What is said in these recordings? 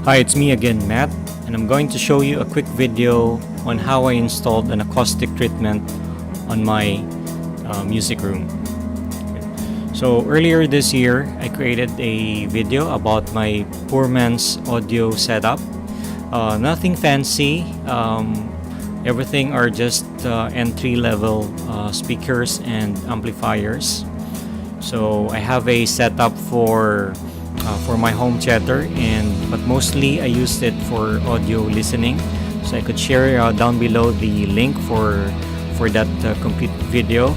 Hi, it's me again, Matt, and I'm going to show you a quick video on how I installed an acoustic treatment on my music room. So earlier this year, I created a video about my poor man's audio setup. Nothing fancy. Everything are just entry-level speakers and amplifiers. So I have a setup for my home theater, but mostly I used it for audio listening. So I could share down below the link for that complete video.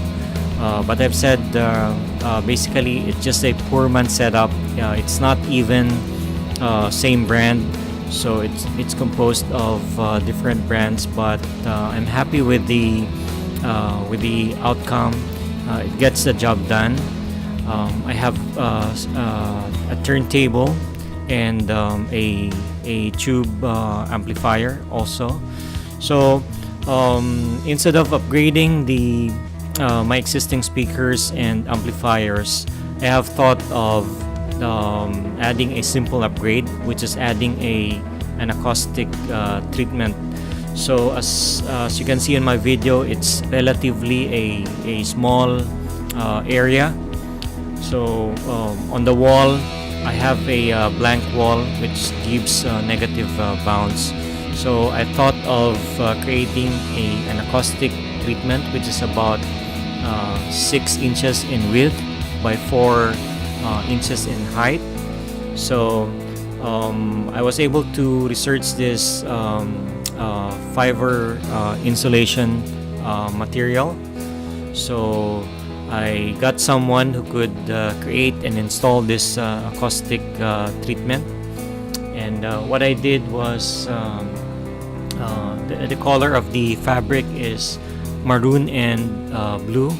But I've said basically it's just a poor man setup. It's not even same brand, so it's composed of different brands. But I'm happy with the outcome. It gets the job done. I have a turntable and a tube amplifier also. So instead of upgrading my existing speakers and amplifiers, I have thought of adding a simple upgrade, which is adding an acoustic treatment. So as you can see in my video, it's relatively a small area. So on the wall, I have a blank wall which gives negative bounce. So I thought of creating an acoustic treatment which is about 6 inches in width by 4 inches in height. So I was able to research this fiber insulation material. So I got someone who could create and install this acoustic treatment, and what I did was the color of the fabric is maroon and blue.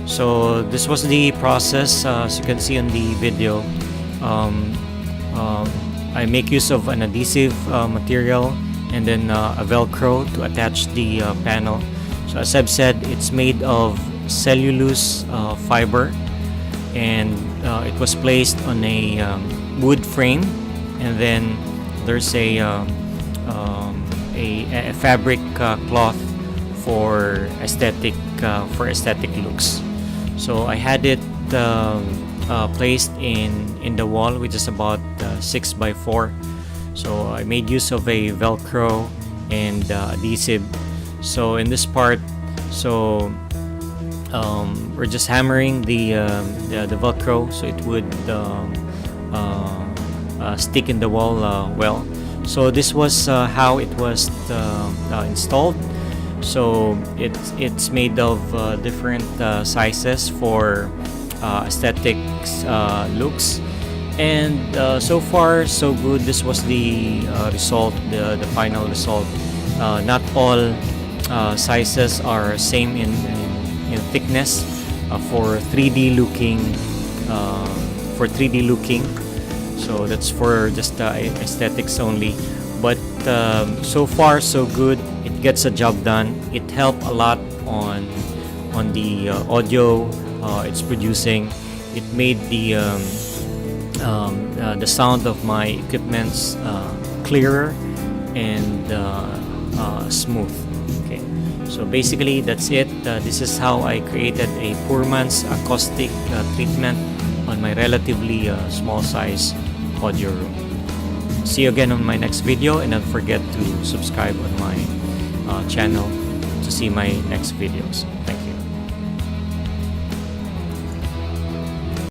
So this was the process. As you can see on the video, I make use of an adhesive material and then a velcro to attach the panel. So as I've said, it's made of cellulose fiber, and it was placed on a wood frame, and then there's a fabric cloth for aesthetic looks. So I had it placed in the wall, which is about 6 by 4. So I made use of a velcro and adhesive. So in this part, so we're just hammering the velcro so it would stick in the wall well. So this was how it was installed. So it's made of different sizes for aesthetics looks, and so far so good. This was the result, the final result. Not all sizes are same in thickness for 3D looking. So that's for just aesthetics only. But so far so good. It gets a job done. It helped a lot on the audio it's producing. It made the sound of my equipments clearer and smooth. Okay, so basically that's it. This is how I created a poor man's acoustic treatment on my relatively small size audio room. See you again on my next video, and don't forget to subscribe on my channel to see my next videos. Thank you.